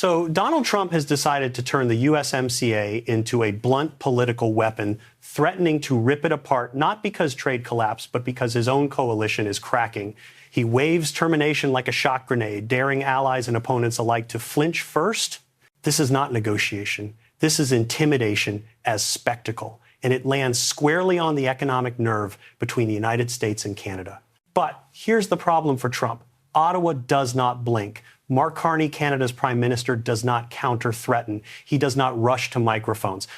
So Donald Trump has decided to turn the USMCA into a blunt political weapon, threatening to rip it apart, not because trade collapsed, but because his own coalition is cracking. He waves termination like a shock grenade, daring allies and opponents alike to flinch first. This is not negotiation. This is intimidation as spectacle, and it lands squarely on the economic nerve between the United States and Canada. But here's the problem for Trump. Ottawa does not blink. Mark Carney, Canada's Prime Minister, does not counter-threaten. He does not rush to microphones.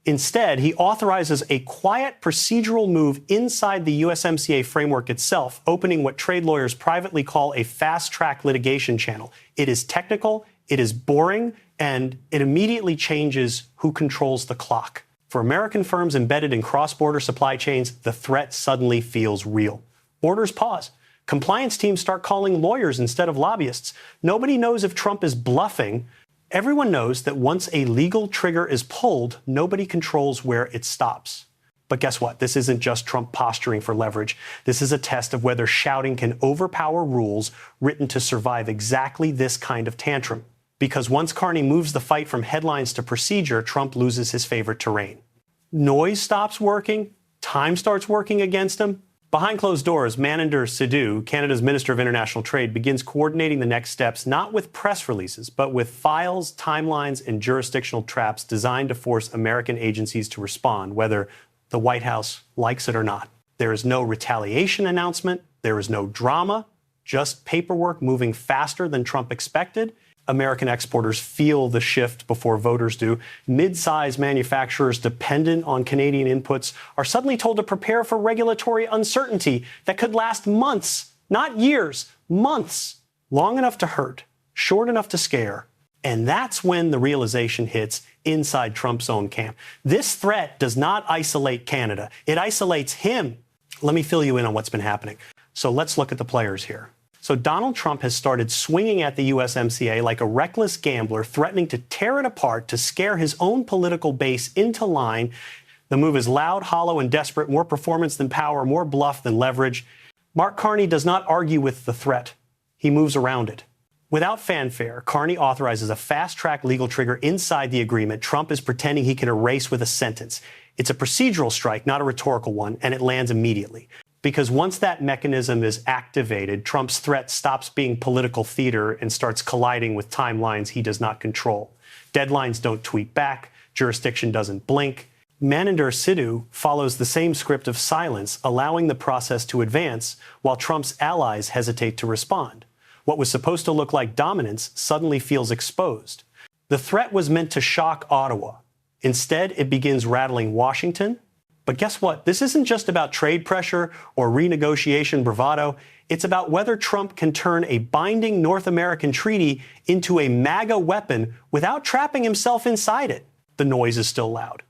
Instead, he authorizes a quiet procedural move inside the USMCA framework itself, opening what trade lawyers privately call a fast-track litigation channel. It is technical, it is boring, and it immediately changes who controls the clock. For American firms embedded in cross-border supply chains, the threat suddenly feels real. Orders pause. Compliance teams start calling lawyers instead of lobbyists. Nobody knows if Trump is bluffing. Everyone knows that once a legal trigger is pulled, nobody controls where it stops. But guess what? This isn't just Trump posturing for leverage. This is a test of whether shouting can overpower rules written to survive exactly this kind of tantrum. Because once Carney moves the fight from headlines to procedure, Trump loses his favorite terrain. Noise stops working. Time starts working against him. Behind closed doors, Maninder Sidhu, Canada's Minister of International Trade, begins coordinating the next steps not with press releases, but with files, timelines, and jurisdictional traps designed to force American agencies to respond, whether the White House likes it or not. There is no retaliation announcement. There is no drama, just paperwork moving faster than Trump expected. American exporters feel the shift before voters do. Mid-size manufacturers dependent on Canadian inputs are suddenly told to prepare for regulatory uncertainty that could last months, not years, months. Long enough to hurt, short enough to scare. And that's when the realization hits inside Trump's own camp. This threat does not isolate Canada. It isolates him. Let me fill you in on what's been happening. So let's look at the players here. So Donald Trump has started swinging at the USMCA like a reckless gambler, threatening to tear it apart to scare his own political base into line. The move is loud, hollow, and desperate, more performance than power, more bluff than leverage. Mark Carney does not argue with the threat. He moves around it. Without fanfare, Carney authorizes a fast-track legal trigger inside the agreement Trump is pretending he can erase with a sentence. It's a procedural strike, not a rhetorical one, and it lands immediately. Because once that mechanism is activated, Trump's threat stops being political theater and starts colliding with timelines he does not control. Deadlines don't tweet back. Jurisdiction doesn't blink. Maninder Sidhu follows the same script of silence, allowing the process to advance while Trump's allies hesitate to respond. What was supposed to look like dominance suddenly feels exposed. The threat was meant to shock Ottawa. Instead, it begins rattling Washington. But guess what? This isn't just about trade pressure or renegotiation bravado. It's about whether Trump can turn a binding North American treaty into a MAGA weapon without trapping himself inside it. The noise is still loud.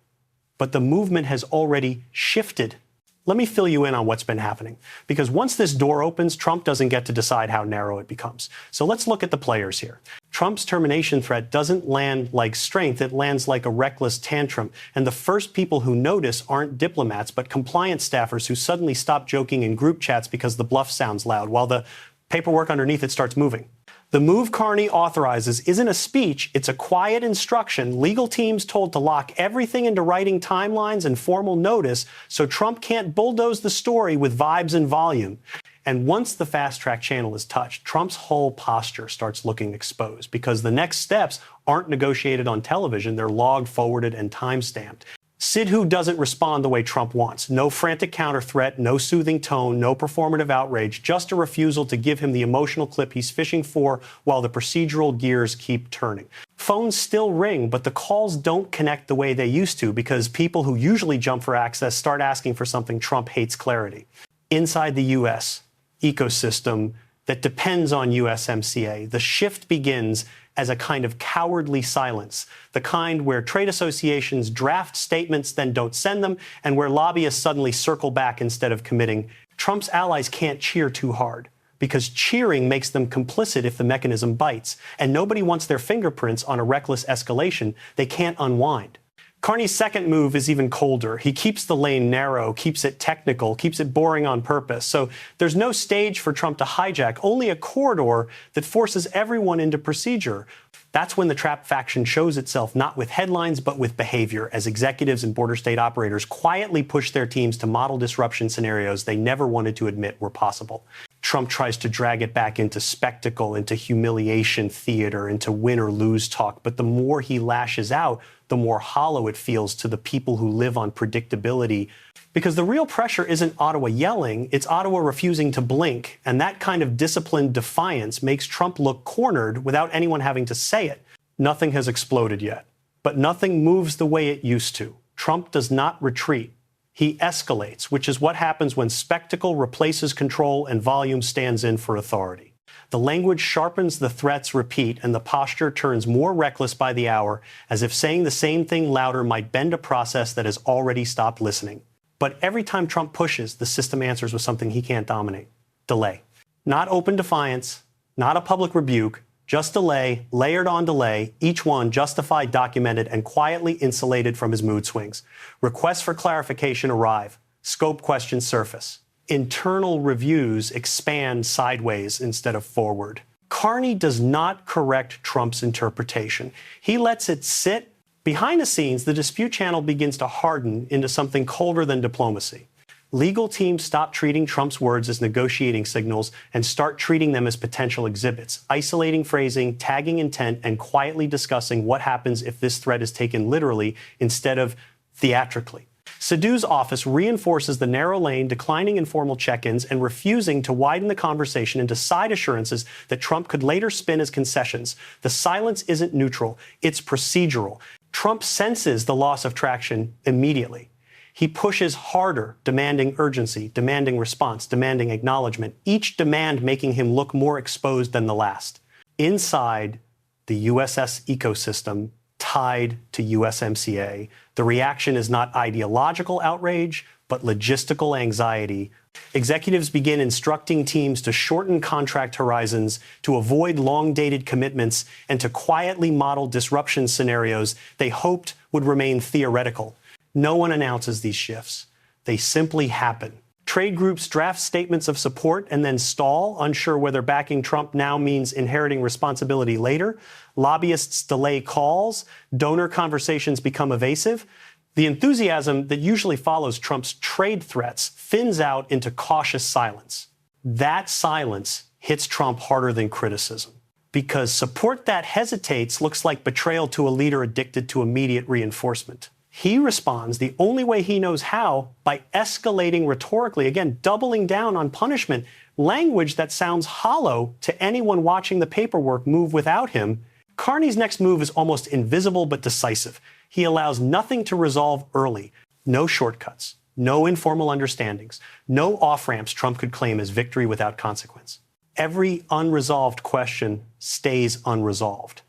But the movement has already shifted. Let me fill you in on what's been happening. Because once this door opens, Trump doesn't get to decide how narrow it becomes. So let's look at the players here. Trump's termination threat doesn't land like strength, it lands like a reckless tantrum. And the first people who notice aren't diplomats, but compliance staffers who suddenly stop joking in group chats because the bluff sounds loud, while the paperwork underneath it starts moving. The move Carney authorizes isn't a speech, it's a quiet instruction. Legal teams told to lock everything into writing timelines and formal notice so Trump can't bulldoze the story with vibes and volume. And once the fast-track channel is touched, Trump's whole posture starts looking exposed because the next steps aren't negotiated on television, they're logged, forwarded, and time-stamped. Sidhu doesn't respond the way Trump wants. No frantic counter-threat, no soothing tone, no performative outrage, just a refusal to give him the emotional clip he's fishing for while the procedural gears keep turning. Phones still ring, but the calls don't connect the way they used to because people who usually jump for access start asking for something Trump hates: clarity. Inside the U.S. ecosystem that depends on USMCA, the shift begins as a kind of cowardly silence, the kind where trade associations draft statements, then don't send them, and where lobbyists suddenly circle back instead of committing. Trump's allies can't cheer too hard, because cheering makes them complicit if the mechanism bites, and nobody wants their fingerprints on a reckless escalation they can't unwind. Carney's second move is even colder. He keeps the lane narrow, keeps it technical, keeps it boring on purpose. So there's no stage for Trump to hijack, only a corridor that forces everyone into procedure. That's when the trap faction shows itself, not with headlines, but with behavior, as executives and border state operators quietly push their teams to model disruption scenarios they never wanted to admit were possible. Trump tries to drag it back into spectacle, into humiliation theater, into win or lose talk. But the more he lashes out, the more hollow it feels to the people who live on predictability. Because the real pressure isn't Ottawa yelling, it's Ottawa refusing to blink. And that kind of disciplined defiance makes Trump look cornered without anyone having to say it. Nothing has exploded yet, but nothing moves the way it used to. Trump does not retreat. He escalates, which is what happens when spectacle replaces control and volume stands in for authority. The language sharpens, the threats repeat, and the posture turns more reckless by the hour, as if saying the same thing louder might bend a process that has already stopped listening. But every time Trump pushes, the system answers with something he can't dominate: delay. Not open defiance, not a public rebuke, just delay, layered on delay, each one justified, documented, and quietly insulated from his mood swings. Requests for clarification arrive. Scope questions surface. Internal reviews expand sideways instead of forward. Carney does not correct Trump's interpretation. He lets it sit. Behind the scenes, the dispute channel begins to harden into something colder than diplomacy. Legal teams stop treating Trump's words as negotiating signals and start treating them as potential exhibits, isolating phrasing, tagging intent, and quietly discussing what happens if this threat is taken literally instead of theatrically. Sadu's office reinforces the narrow lane, declining informal check-ins and refusing to widen the conversation into side assurances that Trump could later spin as concessions. The silence isn't neutral, it's procedural. Trump senses the loss of traction immediately. He pushes harder, demanding urgency, demanding response, demanding acknowledgement, each demand making him look more exposed than the last. Inside the USS ecosystem, tied to USMCA, the reaction is not ideological outrage, but logistical anxiety. Executives begin instructing teams to shorten contract horizons, to avoid long-dated commitments, and to quietly model disruption scenarios they hoped would remain theoretical. No one announces these shifts. They simply happen. Trade groups draft statements of support and then stall, unsure whether backing Trump now means inheriting responsibility later. Lobbyists delay calls. Donor conversations become evasive. The enthusiasm that usually follows Trump's trade threats thins out into cautious silence. That silence hits Trump harder than criticism, because support that hesitates looks like betrayal to a leader addicted to immediate reinforcement. He responds the only way he knows how, by escalating rhetorically, again, doubling down on punishment, language that sounds hollow to anyone watching the paperwork move without him. Carney's next move is almost invisible but decisive. He allows nothing to resolve early. No shortcuts, no informal understandings, no off-ramps Trump could claim as victory without consequence. Every unresolved question stays unresolved.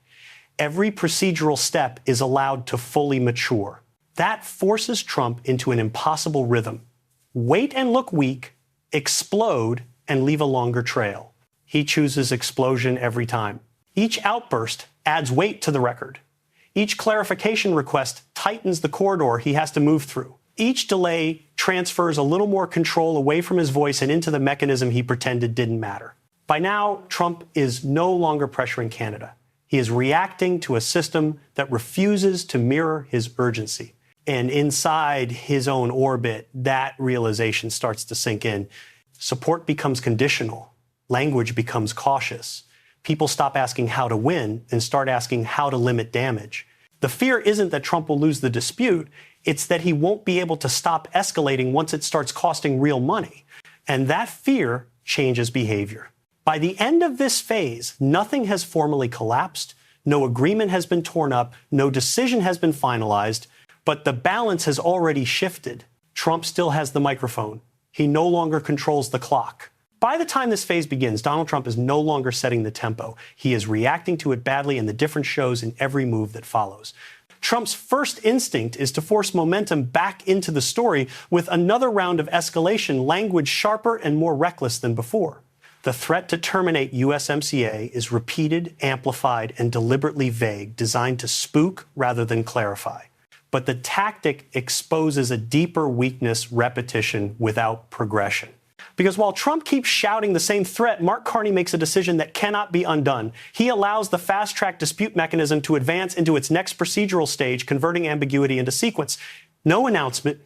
Every procedural step is allowed to fully mature. That forces Trump into an impossible rhythm. Wait and look weak, explode, and leave a longer trail. He chooses explosion every time. Each outburst adds weight to the record. Each clarification request tightens the corridor he has to move through. Each delay transfers a little more control away from his voice and into the mechanism he pretended didn't matter. By now, Trump is no longer pressuring Canada. He is reacting to a system that refuses to mirror his urgency. And inside his own orbit, that realization starts to sink in. Support becomes conditional. Language becomes cautious. People stop asking how to win and start asking how to limit damage. The fear isn't that Trump will lose the dispute. It's that he won't be able to stop escalating once it starts costing real money. And that fear changes behavior. By the end of this phase, nothing has formally collapsed. No agreement has been torn up. No decision has been finalized. But the balance has already shifted. Trump still has the microphone. He no longer controls the clock. By the time this phase begins, Donald Trump is no longer setting the tempo. He is reacting to it badly, and the difference shows in every move that follows. Trump's first instinct is to force momentum back into the story with another round of escalation, language sharper and more reckless than before. The threat to terminate USMCA is repeated, amplified, and deliberately vague, designed to spook rather than clarify. but the tactic exposes a deeper weakness: repetition without progression. Because while Trump keeps shouting the same threat, Mark Carney makes a decision that cannot be undone. He allows the fast-track dispute mechanism to advance into its next procedural stage, converting ambiguity into sequence. No announcement,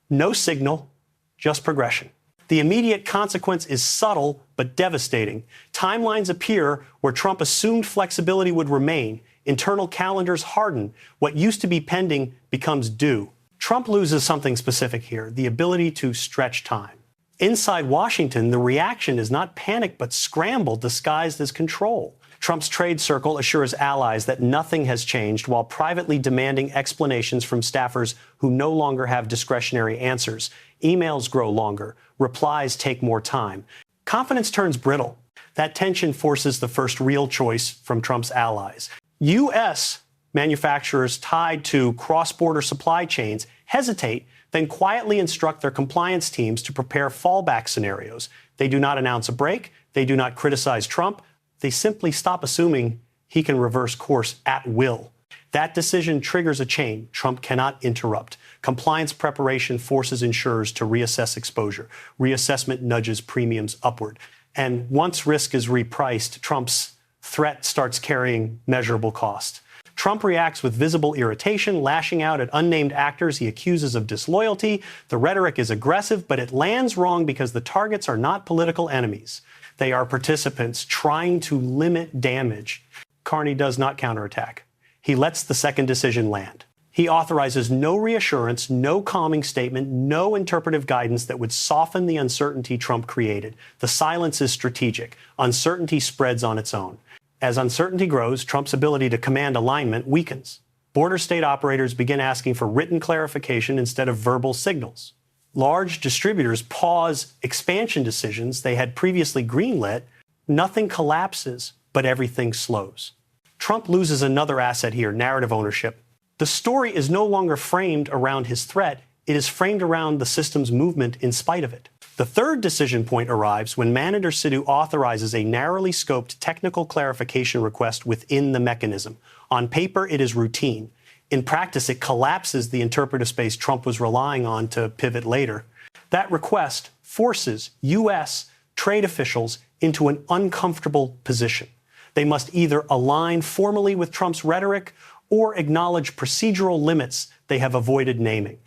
no signal, just progression. The immediate consequence is subtle but devastating. Timelines appear where Trump assumed flexibility would remain. Internal calendars harden. What used to be pending becomes due. Trump loses something specific here: the ability to stretch time. Inside Washington, the reaction is not panic but scramble disguised as control. Trump's trade circle assures allies that nothing has changed while privately demanding explanations from staffers who no longer have discretionary answers. Emails grow longer. Replies take more time. Confidence turns brittle. That tension forces the first real choice from Trump's allies. U.S. manufacturers tied to cross-border supply chains hesitate, then quietly instruct their compliance teams to prepare fallback scenarios. They do not announce a break. They do not criticize Trump. They simply stop assuming he can reverse course at will. That decision triggers a chain Trump cannot interrupt. Compliance preparation forces insurers to reassess exposure. Reassessment nudges premiums upward. And once risk is repriced, Trump's threat starts carrying measurable cost. Trump reacts with visible irritation, lashing out at unnamed actors he accuses of disloyalty. The rhetoric is aggressive, but it lands wrong because the targets are not political enemies. They are participants trying to limit damage. Carney does not counterattack. He lets the second decision land. He authorizes no reassurance, no calming statement, no interpretive guidance that would soften the uncertainty Trump created. The silence is strategic. Uncertainty spreads on its own. As uncertainty grows, Trump's ability to command alignment weakens. Border state operators begin asking for written clarification instead of verbal signals. Large distributors pause expansion decisions they had previously greenlit. Nothing collapses, but everything slows. Trump loses another asset here: narrative ownership. The story is no longer framed around his threat. It is framed around the system's movement in spite of it. The third decision point arrives when Manager Sidhu authorizes a narrowly scoped technical clarification request within the mechanism. On paper, it is routine. In practice, it collapses the interpretive space Trump was relying on to pivot later. That request forces U.S. trade officials into an uncomfortable position. They must either align formally with Trump's rhetoric or acknowledge procedural limits they have avoided naming.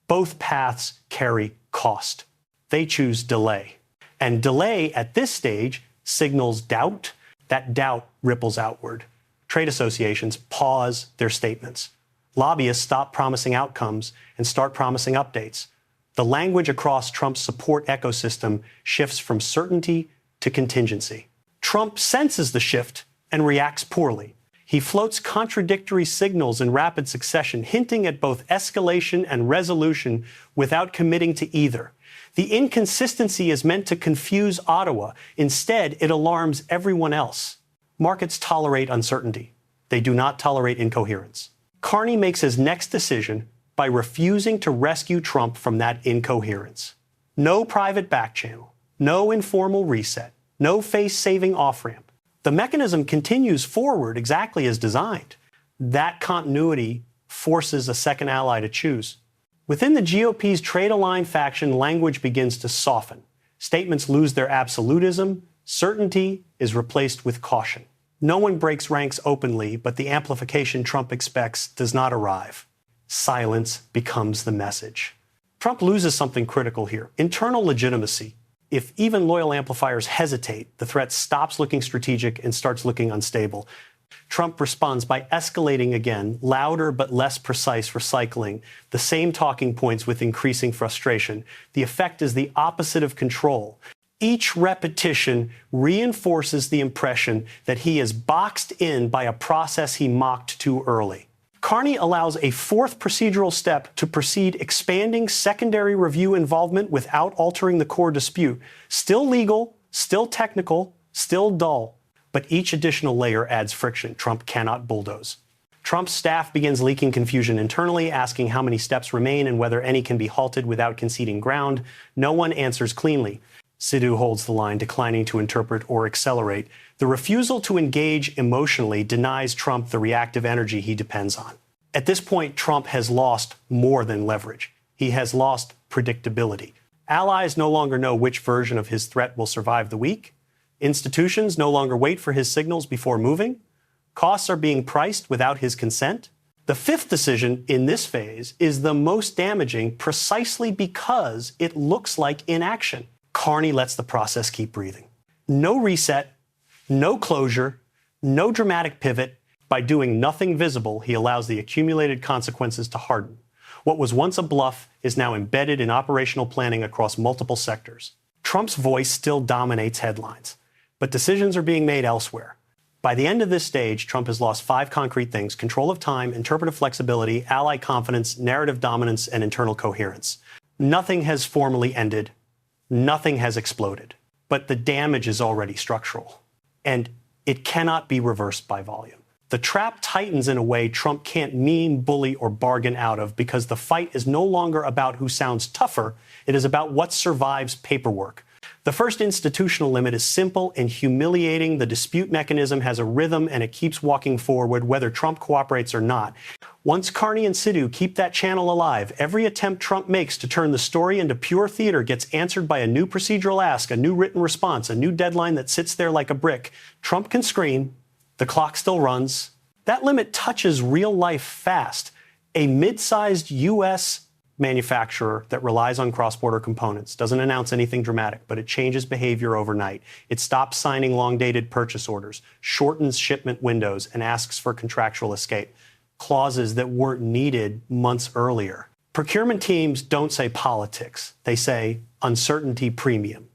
Both paths carry cost. They choose delay. And delay at this stage signals doubt. That doubt ripples outward. Trade associations pause their statements. Lobbyists stop promising outcomes and start promising updates. The language across Trump's support ecosystem shifts from certainty to contingency. Trump senses the shift and reacts poorly. He floats contradictory signals in rapid succession, hinting at both escalation and resolution without committing to either. The inconsistency is meant to confuse Ottawa. Instead, it alarms everyone else. Markets tolerate uncertainty. They do not tolerate incoherence. Carney makes his next decision by refusing to rescue Trump from that incoherence. No private back channel, no informal reset, no face-saving off-ramp. The mechanism continues forward exactly as designed. That continuity forces a second ally to choose. Within the GOP's trade-aligned faction, language begins to soften. Statements lose their absolutism. Certainty is replaced with caution. No one breaks ranks openly, but the amplification Trump expects does not arrive. Silence becomes the message. Trump loses something critical here: internal legitimacy. If even loyal amplifiers hesitate, the threat stops looking strategic and starts looking unstable. Trump responds by escalating again, louder but less precise recycling, the same talking points with increasing frustration. The effect is the opposite of control. Each repetition reinforces the impression that he is boxed in by a process he mocked too early. Carney allows a fourth procedural step to proceed, expanding secondary review involvement without altering the core dispute. Still legal, still technical, still dull. But each additional layer adds friction Trump cannot bulldoze. Trump's staff begins leaking confusion internally, asking how many steps remain and whether any can be halted without conceding ground. No one answers cleanly. Sidhu holds the line, declining to interpret or accelerate. The refusal to engage emotionally denies Trump the reactive energy he depends on. At this point, Trump has lost more than leverage. He has lost predictability. Allies no longer know which version of his threat will survive the week. Institutions no longer wait for his signals before moving. Costs are being priced without his consent. The fifth decision in this phase is the most damaging precisely because it looks like inaction. Carney lets the process keep breathing. No reset, no closure, no dramatic pivot. By doing nothing visible, he allows the accumulated consequences to harden. What was once a bluff is now embedded in operational planning across multiple sectors. Trump's voice still dominates headlines, but decisions are being made elsewhere. By the end of this stage, Trump has lost 5 concrete things: control of time, interpretive flexibility, ally confidence, narrative dominance, and internal coherence. Nothing has formally ended. Nothing has exploded. But the damage is already structural, and it cannot be reversed by volume. The trap tightens in a way Trump can't meme, bully, or bargain out of, because the fight is no longer about who sounds tougher. It is about what survives paperwork. The first institutional limit is simple and humiliating. The dispute mechanism has a rhythm, and it keeps walking forward whether Trump cooperates or not. Once Carney and Sidhu keep that channel alive, every attempt Trump makes to turn the story into pure theater gets answered by a new procedural ask, a new written response, a new deadline that sits there like a brick. Trump can scream. The clock still runs. That limit touches real life fast. A mid-sized U.S. manufacturer that relies on cross-border components doesn't announce anything dramatic, but it changes behavior overnight. It stops signing long-dated purchase orders, shortens shipment windows, and asks for contractual escape, clauses that weren't needed months earlier. Procurement teams don't say politics. They say uncertainty premium.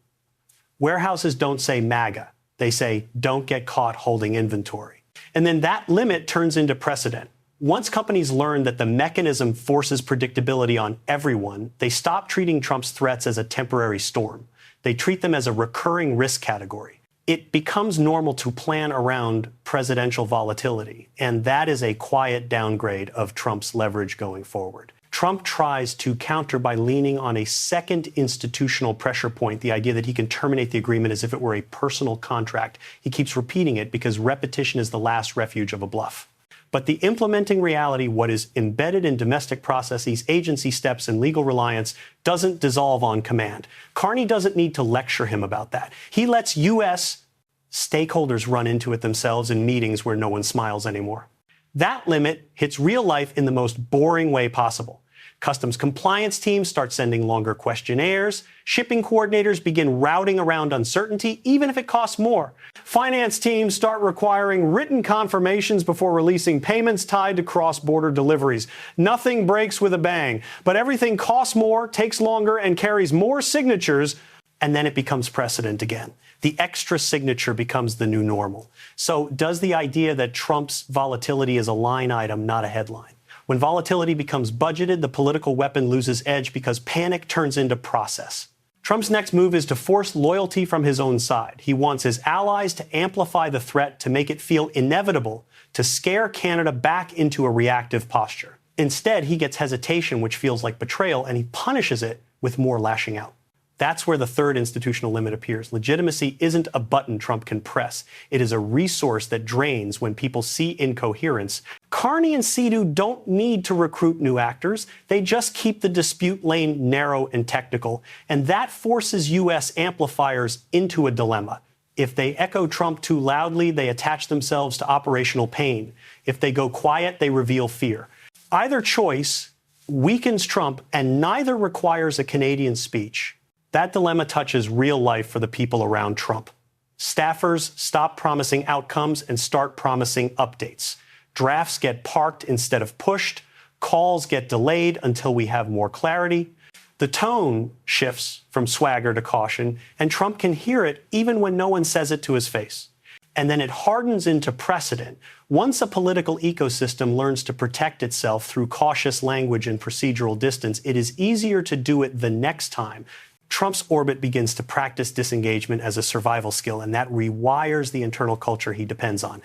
Warehouses don't say MAGA. They say don't get caught holding inventory. And then that limit turns into precedent. Once companies learn that the mechanism forces predictability on everyone, they stop treating Trump's threats as a temporary storm. They treat them as a recurring risk category. It becomes normal to plan around presidential volatility, and that is a quiet downgrade of Trump's leverage going forward. Trump tries to counter by leaning on a second institutional pressure point, the idea that he can terminate the agreement as if it were a personal contract. He keeps repeating it because repetition is the last refuge of a bluff. But the implementing reality, what is embedded in domestic processes, agency steps, and legal reliance, doesn't dissolve on command. Carney doesn't need to lecture him about that. He lets U.S. stakeholders run into it themselves in meetings where no one smiles anymore. That limit hits real life in the most boring way possible. Customs compliance teams start sending longer questionnaires. Shipping coordinators begin routing around uncertainty, even if it costs more. Finance teams start requiring written confirmations before releasing payments tied to cross-border deliveries. Nothing breaks with a bang, but everything costs more, takes longer, and carries more signatures, and then it becomes precedent again. The extra signature becomes the new normal. So does the idea that Trump's volatility is a line item, not a headline? When volatility becomes budgeted, the political weapon loses edge because panic turns into process. Trump's next move is to force loyalty from his own side. He wants his allies to amplify the threat, to make it feel inevitable, to scare Canada back into a reactive posture. Instead, he gets hesitation, which feels like betrayal, and he punishes it with more lashing out. That's where the third institutional limit appears. Legitimacy isn't a button Trump can press. It is a resource that drains when people see incoherence. Carney and Sidhu don't need to recruit new actors. They just keep the dispute lane narrow and technical. And that forces U.S. amplifiers into a dilemma. If they echo Trump too loudly, they attach themselves to operational pain. If they go quiet, they reveal fear. Either choice weakens Trump, and neither requires a Canadian speech. That dilemma touches real life for the people around Trump. Staffers stop promising outcomes and start promising updates. Drafts get parked instead of pushed. Calls get delayed until we have more clarity. The tone shifts from swagger to caution, and Trump can hear it even when no one says it to his face. And then it hardens into precedent. Once a political ecosystem learns to protect itself through cautious language and procedural distance, it is easier to do it the next time. Trump's orbit begins to practice disengagement as a survival skill, and that rewires the internal culture he depends on.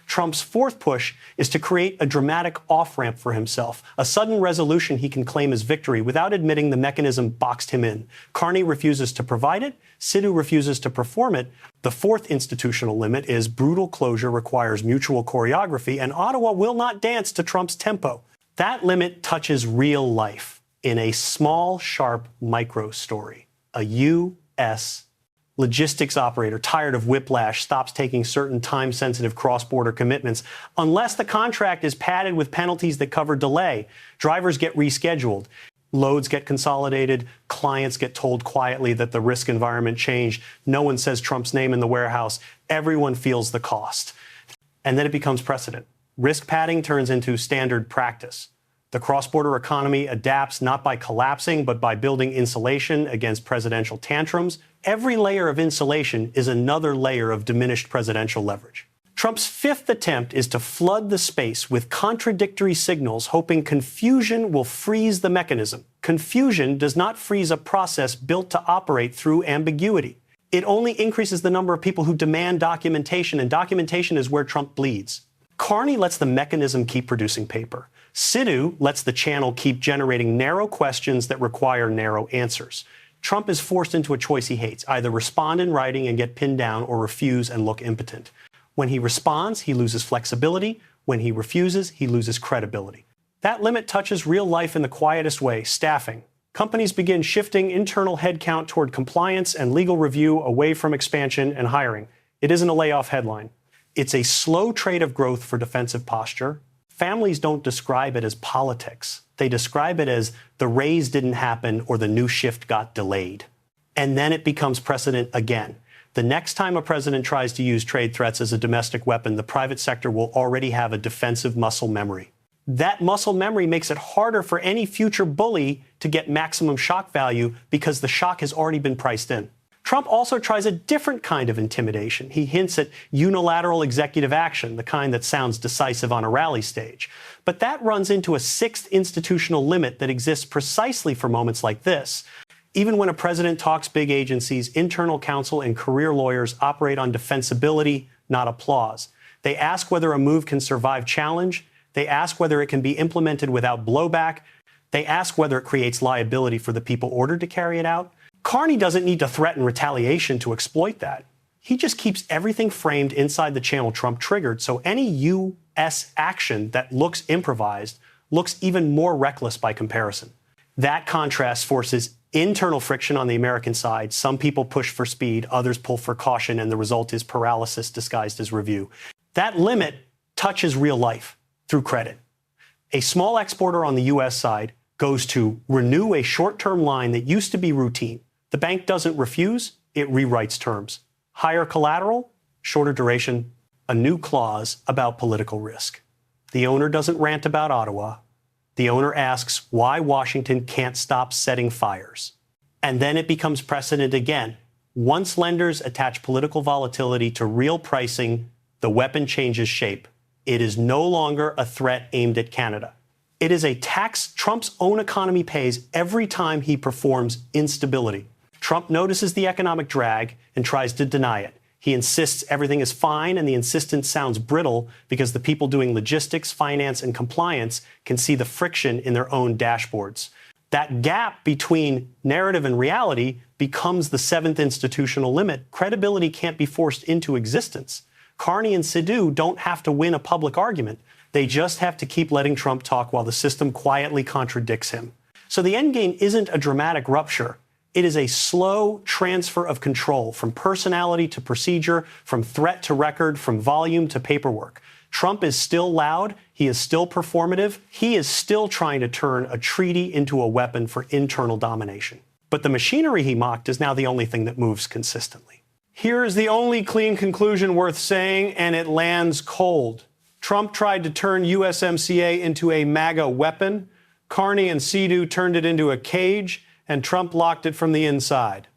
Trump's fourth push is to create a dramatic off-ramp for himself, a sudden resolution he can claim as victory without admitting the mechanism boxed him in. Carney refuses to provide it. Sidhu refuses to perform it. The fourth institutional limit is brutal closure requires mutual choreography, and Ottawa will not dance to Trump's tempo. That limit touches real life in a small, sharp micro story. A U.S. logistics operator, tired of whiplash, stops taking certain time-sensitive cross-border commitments unless the contract is padded with penalties that cover delay. Drivers get rescheduled. Loads get consolidated. Clients get told quietly that the risk environment changed. No one says Trump's name in the warehouse. Everyone feels the cost. And then it becomes precedent. Risk padding turns into standard practice. The cross-border economy adapts not by collapsing, but by building insulation against presidential tantrums. Every layer of insulation is another layer of diminished presidential leverage. Trump's fifth attempt is to flood the space with contradictory signals, hoping confusion will freeze the mechanism. Confusion does not freeze a process built to operate through ambiguity. It only increases the number of people who demand documentation, and documentation is where Trump bleeds. Carney lets the mechanism keep producing paper. Sidhu lets the channel keep generating narrow questions that require narrow answers. Trump is forced into a choice he hates: either respond in writing and get pinned down, or refuse and look impotent. When he responds, he loses flexibility. When he refuses, he loses credibility. That limit touches real life in the quietest way: staffing. Companies begin shifting internal headcount toward compliance and legal review, away from expansion and hiring. It isn't a layoff headline. It's a slow trade of growth for defensive posture. Families don't describe it as politics. They describe it as the raise didn't happen or the new shift got delayed. And then it becomes precedent again. The next time a president tries to use trade threats as a domestic weapon, the private sector will already have a defensive muscle memory. That muscle memory makes it harder for any future bully to get maximum shock value because the shock has already been priced in. Trump also tries a different kind of intimidation. He hints at unilateral executive action, the kind that sounds decisive on a rally stage. But that runs into a sixth institutional limit that exists precisely for moments like this. Even when a president talks big, agencies, internal counsel, and career lawyers operate on defensibility, not applause. They ask whether a move can survive challenge. They ask whether it can be implemented without blowback. They ask whether it creates liability for the people ordered to carry it out. Carney doesn't need to threaten retaliation to exploit that. He just keeps everything framed inside the channel Trump triggered, so any U.S. action that looks improvised looks even more reckless by comparison. That contrast forces internal friction on the American side. Some people push for speed, others pull for caution, and the result is paralysis disguised as review. That limit touches real life through credit. A small exporter on the U.S. side goes to renew a short-term line that used to be routine. The bank doesn't refuse, it rewrites terms. Higher collateral, shorter duration, a new clause about political risk. The owner doesn't rant about Ottawa. The owner asks why Washington can't stop setting fires. And then it becomes precedent again. Once lenders attach political volatility to real pricing, the weapon changes shape. It is no longer a threat aimed at Canada. It is a tax Trump's own economy pays every time he performs instability. Trump notices the economic drag and tries to deny it. He insists everything is fine, and the insistence sounds brittle because the people doing logistics, finance, and compliance can see the friction in their own dashboards. That gap between narrative and reality becomes the seventh institutional limit. Credibility can't be forced into existence. Carney and Sidhu don't have to win a public argument. They just have to keep letting Trump talk while the system quietly contradicts him. So the endgame isn't a dramatic rupture. It is a slow transfer of control from personality to procedure, from threat to record, from volume to paperwork. Trump is still loud. He is still performative. He is still trying to turn a treaty into a weapon for internal domination. But the machinery he mocked is now the only thing that moves consistently. Here is the only clean conclusion worth saying, and it lands cold. Trump tried to turn USMCA into a MAGA weapon. Carney and Sidhu turned it into a cage, and Trump locked it from the inside.